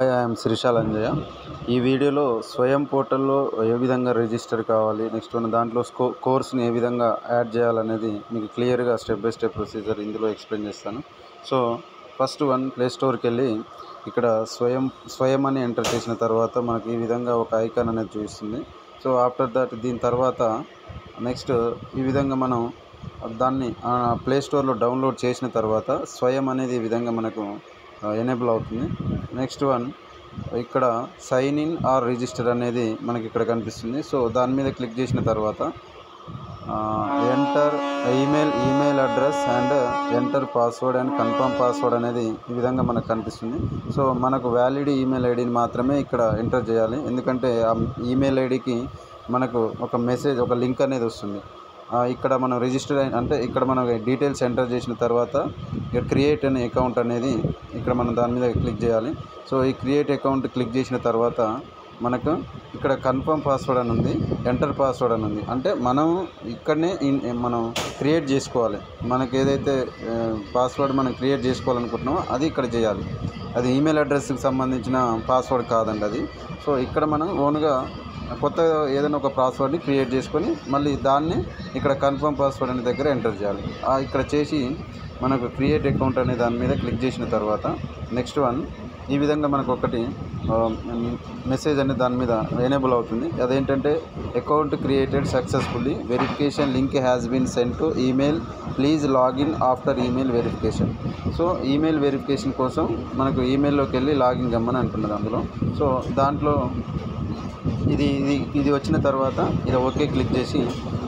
Hi, I'm శ్రీశాల్ Anjaiah. ఈ వీడియోలో స్వయం పోర్టల్లో ఏ విధంగా రిజిస్టర్ కావాలి, నెక్స్ట్ దాంట్లో కోర్స్ని ఏ విధంగా యాడ్ చేయాలనేది మీకు క్లియర్గా స్టెప్ బై స్టెప్ ప్రొసీజర్ ఇందులో ఎక్స్ప్లెయిన్ చేస్తాను. సో ఫస్ట్ ప్లే స్టోర్కి వెళ్ళి ఇక్కడ స్వయం అని ఎంటర్ చేసిన తర్వాత మనకి ఈ విధంగా ఒక ఐకాన్ అనేది చూపిస్తుంది. సో ఆఫ్టర్ దట్ దీని తర్వాత నెక్స్ట్ ఈ విధంగా మనం దాన్ని ప్లే స్టోర్లో డౌన్లోడ్ చేసిన తర్వాత స్వయం అనేది ఈ విధంగా మనకు ఎనేబుల్ అవుతుంది. నెక్స్ట్ ఇక్కడ సైన్ ఇన్ ఆర్ రిజిస్టర్ అనేది మనకి ఇక్కడ కనిపిస్తుంది. సో దాని మీద క్లిక్ చేసిన తర్వాత enter email address and enter password and confirm password అనేది ఈ విధంగా మనకు కనిపిస్తుంది. సో మనకు వ్యాలిడ్ ఈమెయిల్ ఐడిని మాత్రమే ఇక్కడ ఎంటర్ చేయాలి, ఎందుకంటే ఆ ఈమెయిల్ ఐడికి మనకు ఒక మెసేజ్, ఒక లింక్ అనేది వస్తుంది. ఇక్కడ మనం రిజిస్టర్ అంటే ఇక్కడ మనం డీటెయిల్స్ ఎంటర్ చేసిన తర్వాత ఇక్కడ క్రియేట్ అనే అకౌంట్ అనేది ఇక్కడ మనం దాని మీద క్లిక్ చేయాలి. సో ఈ క్రియేట్ అకౌంట్ క్లిక్ చేసిన తర్వాత మనకు ఇక్కడ కన్ఫర్మ్ పాస్వర్డ్ అని ఉంది, ఎంటర్ పాస్వర్డ్ అని ఉంది. అంటే మనం ఇక్కడనే మనం క్రియేట్ చేసుకోవాలి. మనకు ఏదైతే పాస్వర్డ్ మనం క్రియేట్ చేసుకోవాలనుకుంటున్నామో అది ఇక్కడ చేయాలి. అది ఈమెయిల్ అడ్రస్కి సంబంధించిన పాస్వర్డ్ కాదండి అది. సో ఇక్కడ మనం ఓన్గా కొత్తగా ఏదైనా ఒక పాస్వర్డ్ని క్రియేట్ చేసుకొని మళ్ళీ దాన్ని ఇక్కడ కన్ఫర్మ్ పాస్వర్డ్ అనే దగ్గర ఎంటర్ చేయాలి. ఇక్కడ చేసి మనకు క్రియేట్ అకౌంట్ అనే దాని మీద క్లిక్ చేసిన తర్వాత నెక్స్ట్ ఈ విధంగా మనకు ఒకటి మెసేజ్ అనేది దాని మీద ఎనేబుల్ అవుతుంది. అదేంటంటే account created successfully, verification link has been send to email, please login after email verification. So email verification కోసం మనకు ఈమెయిల్లోకి వెళ్ళి లాగిన్ కమ్మని అంటున్నది అందులో. సో దాంట్లో ఇది వచ్చిన తర్వాత ఇది ఓకే క్లిక్ చేసి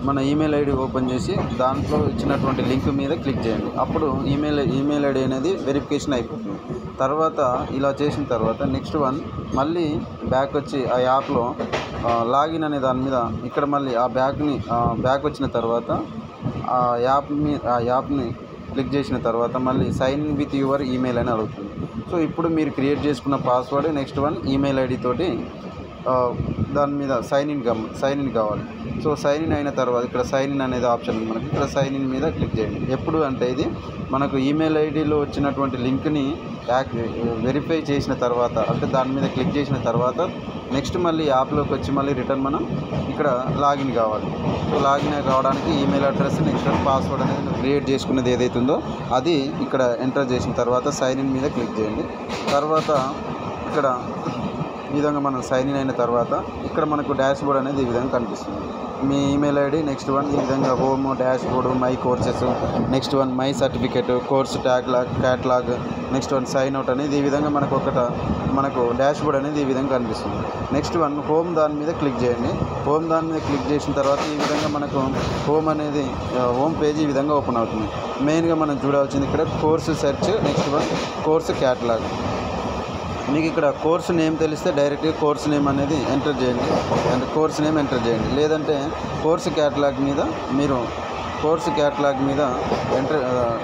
మన ఈమెయిల్ ఐడి ఓపెన్ చేసి దాంట్లో ఇచ్చినటువంటి లింక్ మీద క్లిక్ చేయండి. అప్పుడు ఈమెయిల్ ఐడి అనేది వెరిఫికేషన్ అయిపోతుంది. తర్వాత ఇలా చేసిన తర్వాత నెక్స్ట్ మళ్ళీ బ్యాక్ వచ్చి ఆ యాప్లో లాగిన్ అనే దాని మీద ఇక్కడ మళ్ళీ బ్యాక్ వచ్చిన తర్వాత ఆ యాప్ని క్లిక్ చేసిన తర్వాత మళ్ళీ sign in with your email అని అడుగుతుంది. సో ఇప్పుడు మీరు క్రియేట్ చేసుకున్న పాస్వర్డ్ నెక్స్ట్ ఈమెయిల్ ఐడి తోటి దాని మీద సైన్ ఇన్ కావాలి. సో సైన్ ఇన్ అయిన తర్వాత ఇక్కడ సైన్ ఇన్ అనేది ఆప్షన్ ఉంది మనకి. ఇక్కడ సైన్ ఇన్ మీద క్లిక్ చేయండి. ఎప్పుడు అంటే ఇది మనకు ఈమెయిల్ ఐడిలో వచ్చినటువంటి లింక్ని వెరిఫై చేసిన తర్వాత, అంటే దాని మీద క్లిక్ చేసిన తర్వాత నెక్స్ట్ మళ్ళీ యాప్లోకి వచ్చి మళ్ళీ రిటర్న్ మనం ఇక్కడ లాగిన్ కావాలి. సో లాగిన్ కావడానికి ఈమెయిల్ అడ్రస్ నెక్స్ట్ పాస్వర్డ్ అనేది క్రియేట్ చేసుకున్నది ఏదైతే ఉందో అది ఇక్కడ ఎంటర్ చేసిన తర్వాత సైన్ ఇన్ మీద క్లిక్ చేయండి. తర్వాత ఇక్కడ ఈ విధంగా మనం సైన్ ఇన్ అయిన తర్వాత ఇక్కడ మనకు డాష్ బోర్డ్ అనేది ఈ విధంగా కనిపిస్తుంది. మీ ఈమెయిల్ ఐడి నెక్స్ట్ ఈ విధంగా home, dashboard, my courses, next my certificate, course catalogue, next sign out అనేది ఈ విధంగా మనకు డాష్ బోర్డ్ అనేది ఈ విధంగా కనిపిస్తుంది. నెక్స్ట్ హోమ్ దాని మీద క్లిక్ చేయండి. హోమ్ దాని మీద క్లిక్ చేసిన తర్వాత ఈ విధంగా మనకు హోమ్ పేజ్ ఈ విధంగా ఓపెన్ అవుతుంది. మెయిన్గా మనం చూడాల్సింది ఇక్కడ course search, next course catalogue. మీకు ఇక్కడ కోర్సు నేమ్ తెలిస్తే డైరెక్ట్గా కోర్సు నేమ్ అనేది ఎంటర్ చేయండి, అంటే కోర్సు నేమ్ ఎంటర్ చేయండి. లేదంటే కోర్సు క్యాటలాగ్ మీద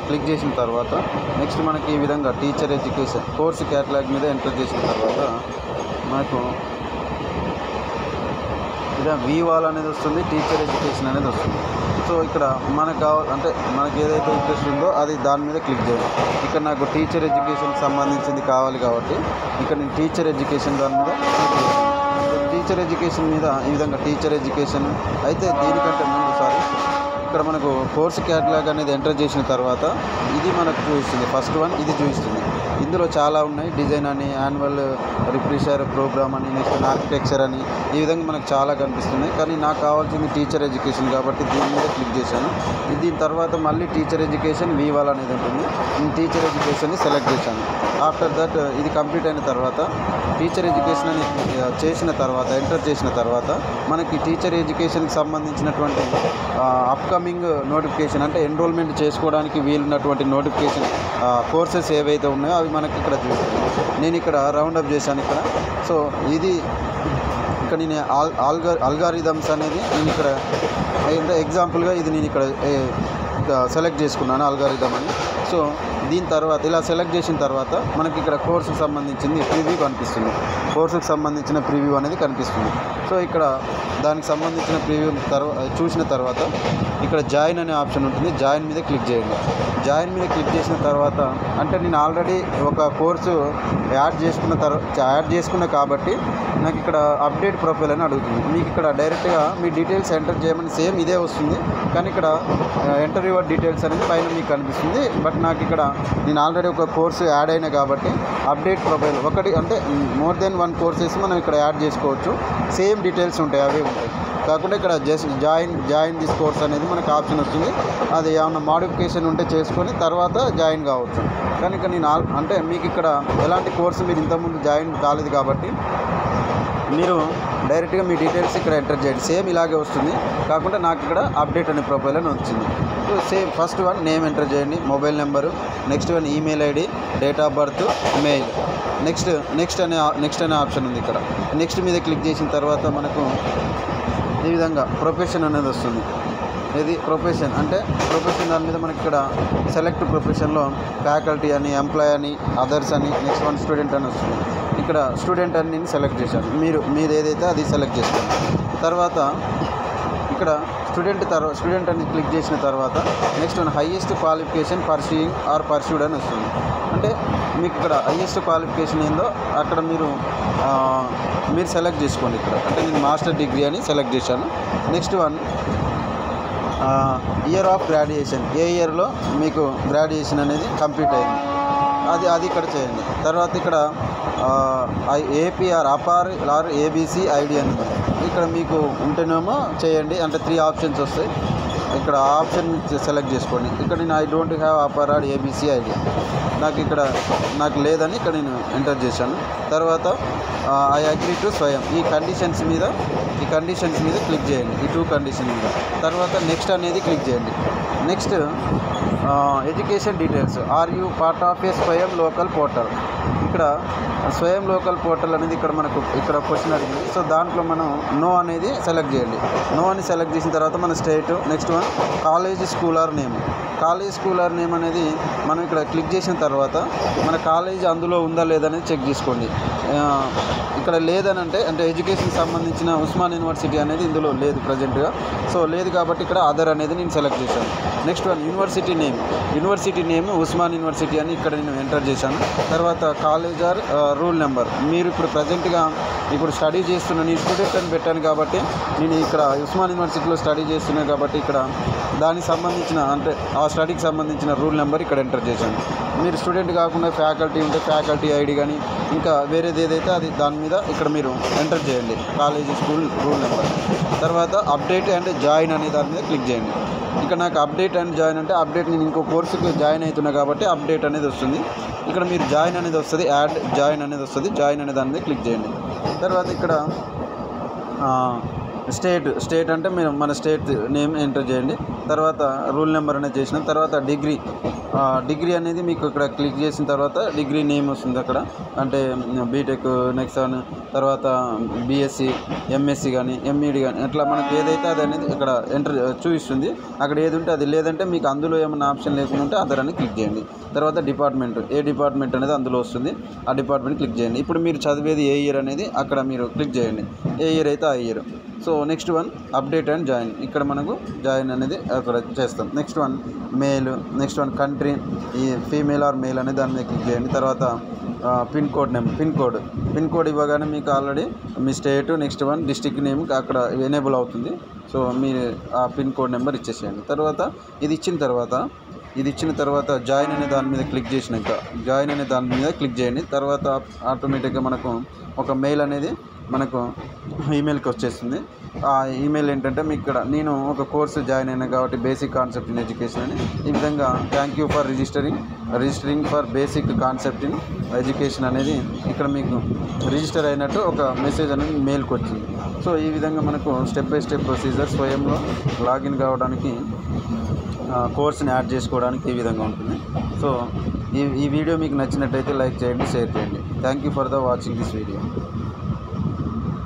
క్లిక్ చేసిన తర్వాత నెక్స్ట్ మనకి ఈ విధంగా టీచర్ ఎడ్యుకేషన్ కోర్సు క్యాటలాగ్ మీద ఎంటర్ చేసిన తర్వాత మనకు ఇలా వీవాల్ అనేది వస్తుంది, టీచర్ ఎడ్యుకేషన్ అనేది వస్తుంది. సో ఇక్కడ మనకు ఏదైతే ఇంట్రెస్ట్ ఉందో అది దాని మీద క్లిక్ చేయాలి. ఇక్కడ నాకు టీచర్ ఎడ్యుకేషన్కి సంబంధించింది కావాలి కాబట్టి ఇక్కడ నేను టీచర్ ఎడ్యుకేషన్ దాని మీద క్లిక్ చేయాలి. టీచర్ ఎడ్యుకేషన్ మీద ఈ విధంగా టీచర్ ఎడ్యుకేషన్ అయితే దీనికంటే ముందు ఇక్కడ మనకు కోర్సు క్యాటలాగ్ అనేది ఎంటర్ చేసిన తర్వాత ఇది మనకు చూపిస్తుంది. ఫస్ట్ ఇది చూపిస్తుంది. ఇందులో చాలా ఉన్నాయి. డిజైన్ అని, యాన్యువల్ రిఫ్రెషర్ ప్రోగ్రామ్ అని, నెక్స్ట్ ఆర్కిటెక్చర్ అని, ఈ విధంగా మనకు చాలా కనిపిస్తున్నాయి. కానీ నాకు కావాల్సింది టీచర్ ఎడ్యుకేషన్ కాబట్టి దీని మీద క్లిక్ చేశాను. దీని తర్వాత మళ్ళీ టీచర్ ఎడ్యుకేషన్ వీవాల్ అనేది ఉంటుంది. నేను టీచర్ ఎడ్యుకేషన్ని సెలెక్ట్ చేశాను. ఆఫ్టర్ దట్ ఇది కంప్లీట్ అయిన తర్వాత టీచర్ ఎడ్యుకేషన్ అని ఎంటర్ చేసిన తర్వాత మనకి టీచర్ ఎడ్యుకేషన్కి సంబంధించినటువంటి అప్కమింగ్ నోటిఫికేషన్, అంటే ఎన్రోల్మెంట్ చేసుకోవడానికి వీలున్నటువంటి నోటిఫికేషన్ కోర్సెస్ ఏవైతే ఉన్నాయో అవి మనకి ఇక్కడ చూస్తుంది. నేను ఇక్కడ రౌండప్ చేశాను ఇక్కడ. సో ఇది ఇక్కడ నేను అల్గారిథమ్స్ అనేది నేను ఇక్కడ ఎగ్జాంపుల్గా ఇది నేను ఇక్కడ సెలెక్ట్ చేసుకున్నాను అల్గారిథమ్ అని. సో దీని తర్వాత ఇలా సెలెక్ట్ చేసిన తర్వాత మనకి ఇక్కడ కోర్సుకు సంబంధించింది ప్రివ్యూ కనిపిస్తుంది. కోర్సుకు సంబంధించిన ప్రివ్యూ అనేది కనిపిస్తుంది. సో ఇక్కడ దానికి సంబంధించిన ప్రివ్యూ చూసిన తర్వాత ఇక్కడ జాయిన్ అనే ఆప్షన్ ఉంటుంది. జాయిన్ మీద క్లిక్ చేయండి. జాయిన్ మీద క్లిక్ చేసిన తర్వాత అంటే నేను ఆల్రెడీ ఒక కోర్సు యాడ్ చేసుకున్న కాబట్టి నాకు ఇక్కడ అప్డేట్ ప్రొఫైల్ అని అడుగుతుంది. మీకు ఇక్కడ డైరెక్ట్గా మీ డీటెయిల్స్ ఎంటర్ చేయమని సేమ్ ఇదే వస్తుంది, కానీ ఇక్కడ ఎంటర్ యువర్ డీటెయిల్స్ అనేది పైన మీకు కనిపిస్తుంది. బట్ నాకు ఇక్కడ నేను ఆల్రెడీ ఒక కోర్సు యాడ్ అయినా కాబట్టి అప్డేట్ ప్రొఫైల్ ఒకటి అంటే మోర్ దెన్ 1 కోర్సెస్ మనం ఇక్కడ యాడ్ చేసుకోవచ్చు. సేమ్ డీటెయిల్స్ ఉంటాయి, అవే ఉంటాయి. కాకుండా ఇక్కడ జస్ట్ జాయిన్ దిస్ కోర్స్ అనేది మనకు ఆప్షన్ వస్తుంది. అది ఏమన్నా మాడిఫికేషన్ ఉంటే చేసుకొని తర్వాత జాయిన్ కావచ్చు. కానీ ఇక్కడ నేను అంటే మీకు ఇక్కడ ఎలాంటి కోర్సు మీరు ఇంతకుముందు జాయిన్ కాలేదు కాబట్టి మీరు డైరెక్ట్గా మీ డీటెయిల్స్ ఇక్కడ ఎంటర్ చేయండి. సేమ్ ఇలాగే వస్తుంది, కాకుండా నాకు ఇక్కడ అప్డేట్ అనే ప్రొఫైల్ అని వచ్చింది. So same first one name enter చేయండి, mobile number, next one email ID, date of birth, mail, next అనే ఆప్షన్ ఉంది. ఇక్కడ నెక్స్ట్ మీద క్లిక్ చేసిన తర్వాత మనకు ఈ విధంగా ప్రొఫెషన్ అనేది వస్తుంది. ఇది ప్రొఫెషన్ అంటే ప్రొఫెషన్ దాని మీద మనకి ఇక్కడ సెలెక్ట్ ప్రొఫెషన్లో ఫ్యాకల్టీ అని, ఎంప్లాయ్ అని, అదర్స్ అని, నెక్స్ట్ వన్ స్టూడెంట్ అని వస్తుంది. ఇక్కడ స్టూడెంట్ అని నేను సెలెక్ట్ చేశాను. మీరు ఏదైతే అది సెలెక్ట్ చేసుకోండి. తర్వాత ఇక్కడ స్టూడెంట్ అని క్లిక్ చేసిన తర్వాత next one highest qualification pursuing or pursued అని వస్తుంది. అంటే మీకు ఇక్కడ హైయెస్ట్ క్వాలిఫికేషన్ ఏందో అక్కడ మీరు సెలెక్ట్ చేసుకోండి. ఇక్కడ అంటే నేను మాస్టర్ డిగ్రీ అని సెలెక్ట్ చేశాను. Next one year of graduation, ఏ ఇయర్లో మీకు గ్రాడ్యుయేషన్ అనేది కంప్లీట్ అయింది అది ఇక్కడ చేయండి. తర్వాత ఇక్కడ APR APAAR or ABC ID అని ఇక్కడ మీకు ఉంటేనేమో చేయండి. అంటే 3 ఆప్షన్స్ వస్తాయి. ఇక్కడ ఆప్షన్ సెలెక్ట్ చేసుకోండి. ఇక్కడ నేను I don't have APAAR or ABC ID, నాకు లేదని ఇక్కడ నేను ఎంటర్ చేశాను. తర్వాత ఐ అగ్రీ టు స్వయం, ఈ కండిషన్స్ మీద క్లిక్ చేయండి, ఈ 2 కండిషన్ మీద. తర్వాత నెక్స్ట్ అనేది క్లిక్ చేయండి. Next education details, are you part of a Swayam local portal. ఇక్కడ స్వయం లోకల్ పోర్టల్ అనేది మనకు క్వశ్చన్ అడిగింది. సో దాంట్లో మనం నో అనేది సెలెక్ట్ చేయండి. నో అని సెలెక్ట్ చేసిన తర్వాత మన state, next one college school or name అనేది మనం ఇక్కడ క్లిక్ చేసిన తర్వాత మన కాలేజ్ అందులో ఉందా లేదనేది చెక్ చేసుకోండి. ఇక్కడ లేదని అంటే ఎడ్యుకేషన్ సంబంధించిన ఉస్మాన్ యూనివర్సిటీ అనేది ఇందులో లేదు ప్రజెంట్గా. సో లేదు కాబట్టి ఇక్కడ అదర్ అనేది నేను సెలెక్ట్ చేశాను. Next one university name Osman university అని ఇక్కడ నేను ఎంటర్ చేశాను. తర్వాత కాలేజ్ ఆర్ రూల్ నెంబర్, మీరు ఇప్పుడు ప్రజెంట్గా స్టడీ చేస్తున్న నేను స్టూడెంట్ అని పెట్టాను కాబట్టి నేను ఇక్కడ ఉస్మాన్ యూనివర్సిటీలో స్టడీ చేస్తున్నాను కాబట్టి ఇక్కడ దానికి సంబంధించిన అంటే ఆ స్టడీకి సంబంధించిన రూల్ నెంబర్ ఇక్కడ ఎంటర్ చేశాను. మీరు స్టూడెంట్ కాకుండా ఫ్యాకల్టీ ఉంటే ఫ్యాకల్టీ ఐడి కానీ ఇంకా వేరేది ఏదైతే అది దాని మీద ఇక్కడ మీరు ఎంటర్ చేయండి కాలేజీ స్కూల్ రూల్ నెంబర్. తర్వాత అప్డేట్ అండ్ జాయిన్ అనే దాని మీద క్లిక్ చేయండి. ఇక్కడ నాకు అప్డేట్ అండ్ జాయిన్ అంటే అప్డేట్ నేను ఇంకో కోర్సుకు జాయిన్ అవుతున్నా కాబట్టి అప్డేట్ అనేది వస్తుంది. ఇక్కడ మీరు జాయిన్ అనేది వస్తుంది, యాడ్ జాయిన్ అనేది వస్తుంది. జాయిన్ అనే దాని మీద క్లిక్ చేయండి. తర్వాత ఇక్కడ స్టేట్ అంటే మీరు మన స్టేట్ నేమ్ ఎంటర్ చేయండి. తర్వాత రూల్ నెంబర్ అనేది చేసిన తర్వాత డిగ్రీ అనేది మీకు ఇక్కడ క్లిక్ చేసిన తర్వాత డిగ్రీ నేమ్ వస్తుంది అక్కడ. అంటే బీటెక్, నెక్స్ట్ తర్వాత బీఎస్సీ, ఎంఎస్సీ కానీ ఎంఈడి కానీ అట్లా మనకు ఏదైతే అది అనేది ఇక్కడ ఎంటర్ చూపిస్తుంది. అక్కడ ఏది ఉంటే అది, లేదంటే మీకు అందులో ఏమైనా ఆప్షన్ లేకుండా ఉంటే అదర్ అని క్లిక్ చేయండి. తర్వాత డిపార్ట్మెంట్, ఏ డిపార్ట్మెంట్ అనేది అందులో వస్తుంది, ఆ డిపార్ట్మెంట్ క్లిక్ చేయండి. ఇప్పుడు మీరు చదివేది ఏ ఇయర్ అనేది అక్కడ మీరు క్లిక్ చేయండి, ఏ ఇయర్ అయితే ఆ year. So next one update and join, ఇక్కడ మనకు జాయిన్ అనేది అక్కడ చేస్తాం. Next one male, next one country, ఈ ఫీమేల్ ఆర్ మేల్ అనేది దాని మీద క్లిక్ చేయండి. తర్వాత పిన్ కోడ్ ఇవ్వగానే మీకు ఆల్రెడీ మీ state, next one district name అక్కడ ఎనేబుల్ అవుతుంది. సో మీరు ఆ పిన్ కోడ్ నెంబర్ ఇచ్చేసేయండి. తర్వాత ఇది ఇచ్చిన తర్వాత జాయిన్ అనే దాని మీద క్లిక్ చేసినాక జాయిన్ అనే దాని మీద క్లిక్ చేయండి. తర్వాత ఆటోమేటిక్గా మనకు ఒక మెయిల్ అనేది మనకు ఈమెయిల్కి వచ్చేస్తుంది. ఆ ఈమెయిల్ ఏంటంటే మీకు ఇక్కడ నేను ఒక కోర్సు జాయిన్ అయినా కాబట్టి బేసిక్ కాన్సెప్ట్ ఇన్ ఎడ్యుకేషన్ అని, ఈ విధంగా thank you for registering for basic concept in education అనేది ఇక్కడ మీకు రిజిస్టర్ అయినట్టు ఒక మెసేజ్ అనేది మెయిల్కి వచ్చింది. సో ఈ విధంగా మనకు స్టెప్ బై స్టెప్ ప్రొసీజర్ స్వయంలో లాగిన్ కావడానికి, కోర్స్ని యాడ్ చేసుకోవడానికి ఈ విధంగా ఉంటుంది. సో ఈ వీడియో మీకు నచ్చినట్టయితే లైక్ చేయండి, షేర్ చేయండి. Thank you for the watching this video.